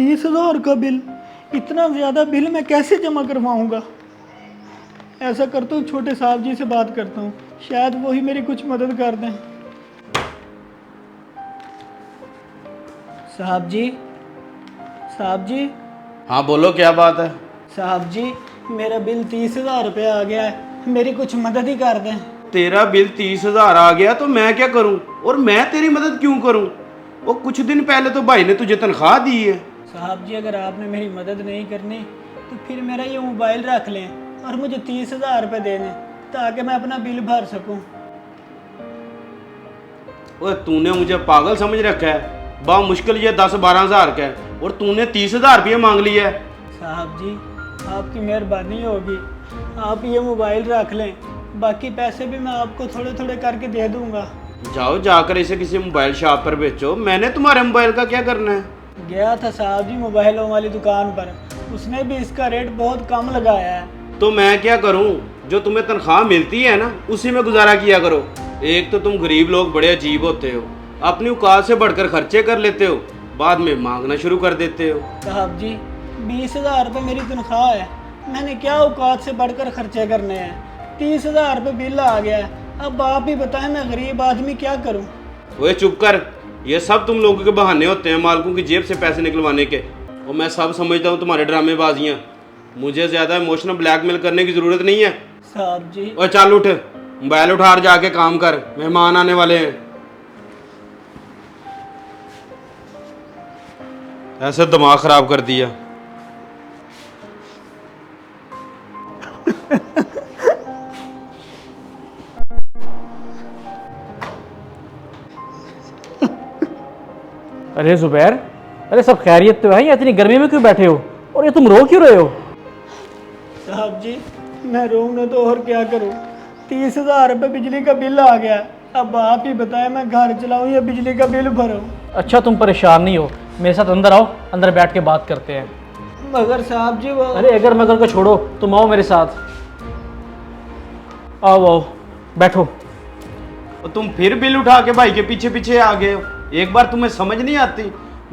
30,000 का बिल, इतना ज़्यादा बिल मैं कैसे जमा करवाऊँगा। ऐसा करता हूँ, छोटे साहब जी से बात करता हूँ, शायद वही मेरी कुछ मदद कर दें। साहब जी, साहब जी, हाँ बोलो, क्या बात है। साहब जी, मेरा बिल 30,000 रुपये आ गया है, मेरी कुछ मदद ही कर दें। तेरा बिल 30,000 आ गया तो मैं क्या करूं, और मैं तेरी मदद क्यों करूं। वो कुछ दिन पहले तो भाई ने तुझे तनख्वाह दी है। साहब जी, अगर आपने मेरी मदद नहीं करनी तो फिर मेरा ये मोबाइल रख लें और मुझे 30,000 रुपये दे दें ताकि मैं अपना बिल भर सकूं। ओए तूने मुझे पागल समझ रखा है। बा मुश्किल ये 10-12 हज़ार का है और तूने 30,000 रुपये मांग लिया है। साहब जी, आपकी मेहरबानी होगी, आप ये मोबाइल रख लें, बाकी पैसे भी मैं आपको थोड़े थोड़े करके दे दूंगा। जाओ जाकर इसे किसी मोबाइल शॉप पर बेचो, मैंने तुम्हारे मोबाइल का क्या करना है। गया था साहब जी मोबाइलों वाली दुकान पर, उसने भी इसका रेट बहुत कम लगाया है। तो मैं क्या करूं, जो तुम्हें तनख्वाह मिलती है ना उसी में गुजारा किया करो। एक तो तुम गरीब लोग बड़े अजीब होते हो, अपनी औकात से बढ़कर खर्चे कर लेते हो, बाद में मांगना शुरू कर देते हो। साहब जी, 20,000 रुपये मेरी तनख्वाह है, मैंने क्या औकात से बढ़कर खर्चे करने हैं। 30,000 रुपये बिल आ गया है, अब आप ही बताएं मैं गरीब आदमी क्या करूं। ओए चुप कर, ये सब तुम लोगों के बहाने होते हैं मालकों की जेब से पैसे निकलवाने के। और मैं सब समझता हूँ तुम्हारे ड्रामेबाजियाँ, मुझे ज़्यादा इमोशनल ब्लैकमेल करने की ज़रूरत नहीं है। साहब जी, और चल उठ, मोबाइल उठा और जाके काम कर, मेहमान आने वाले हैं। ऐसे दिमाग खराब कर दिया। अरे जुबैर, अरे सब खैरियत तो है या इतनी गर्मी में क्यों बैठे हो, और ये तुम रो क्यों रहे हो? साहब जी, मैं रहूँगा तो और क्या करूँ। 30,000 रुपये बिजली का बिल आ गया, अब आप ही बताएं मैं घर चलाऊँ या बिजली का बिल भरूँ। अच्छा तुम परेशान नहीं हो, मेरे साथ अंदर आओ, अंदर बैठ के बात करते हैं। मगर साहब जी वो, अरे अगर मगर को छोड़ो, तुम आओ मेरे साथ, आओ आओ बैठो। और तुम फिर बिल उठा के भाई के पीछे पीछे आ गए हो। एक बार तुम्हें समझ नहीं आती,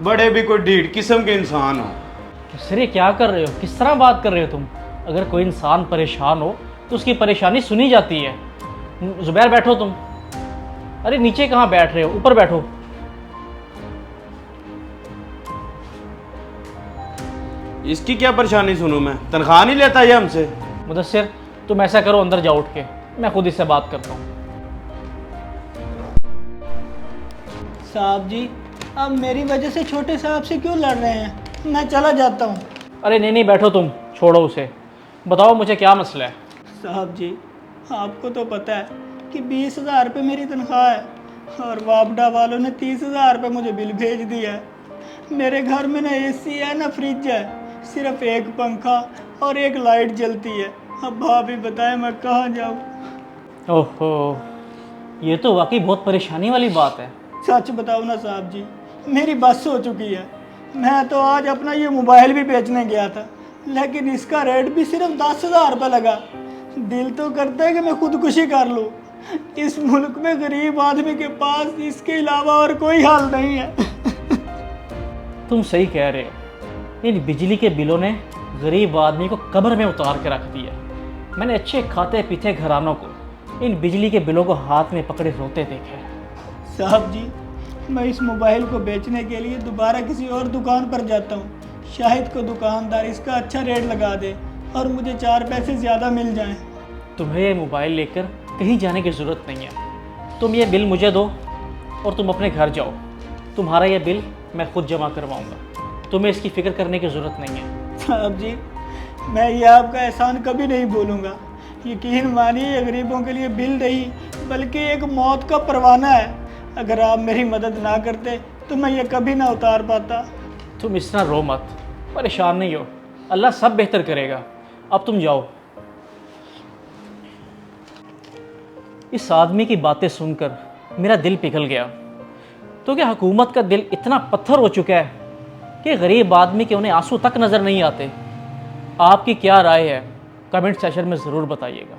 बड़े भी कोई ढीठ किस्म के इंसान हो। सर ये क्या कर रहे हो, किस तरह बात कर रहे हो तुम? अगर कोई इंसान परेशान हो तो उसकी परेशानी सुनी जाती है। जुबैर बैठो तुम। अरे नीचे कहाँ बैठ रहे हो, ऊपर बैठो। इसकी क्या परेशानी सुनूं मैं, तनख्वाह नहीं लेता ये हमसे। मुदस्सिर तुम ऐसा करो, अंदर जाओ उठ के, मैं खुद इससे बात करता हूँ। साहब जी, अब मेरी वजह से छोटे साहब से क्यों लड़ रहे हैं, मैं चला जाता हूँ। अरे नहीं नहीं बैठो तुम, छोड़ो उसे, बताओ मुझे क्या मसला है। साहब जी, आपको तो पता है कि 20,000 रुपये मेरी तनख्वाह है और वापडा वालों ने 30,000 रुपये मुझे बिल भेज दिया है। मेरे घर में ना एसी है ना फ्रिज है, सिर्फ एक पंखा और एक लाइट जलती है। अब आप ही बताएं मैं कहाँ जाऊँ। ओहो, ये तो वाकई बहुत परेशानी वाली बात है। सच बताओ ना साहब जी, मेरी बस हो चुकी है। मैं तो आज अपना ये मोबाइल भी बेचने गया था, लेकिन इसका रेट भी सिर्फ 10,000 रुपये लगा। दिल तो करता है कि मैं खुदकुशी कर लूँ। इस मुल्क में गरीब आदमी के पास इसके अलावा और कोई हाल नहीं है। तुम सही कह रहे हो, इन बिजली के बिलों ने गरीब आदमी को कब्र में उतार के रख दिया। मैंने अच्छे खाते पीते घरानों को इन बिजली के बिलों को हाथ में पकड़े रोते देखे। साहब जी, मैं इस मोबाइल को बेचने के लिए दोबारा किसी और दुकान पर जाता हूँ, शायद को दुकानदार इसका अच्छा रेट लगा दे और मुझे 4 पैसे ज़्यादा मिल जाएं। तुम्हें ये मोबाइल लेकर कहीं जाने की ज़रूरत नहीं है। तुम ये बिल मुझे दो और तुम अपने घर जाओ। तुम्हारा ये बिल मैं खुद जमा करवाऊँगा, तुम्हें इसकी फ़िक्र करने की ज़रूरत नहीं है। साहब जी, मैं ये आपका एहसान कभी नहीं भूलूंगा। यकीन मानिए ये गरीबों के लिए बिल नहीं बल्कि एक मौत का परवाना है। अगर आप मेरी मदद ना करते तो मैं ये कभी ना उतार पाता। तुम इस तरह रो मत, परेशान नहीं हो, अल्लाह सब बेहतर करेगा। अब तुम जाओ। इस आदमी की बातें सुनकर मेरा दिल पिघल गया। तो क्या हुकूमत का दिल इतना पत्थर हो चुका है कि गरीब आदमी के उन्हें आंसू तक नज़र नहीं आते? आपकी क्या राय है, कमेंट सेशन में ज़रूर बताइएगा।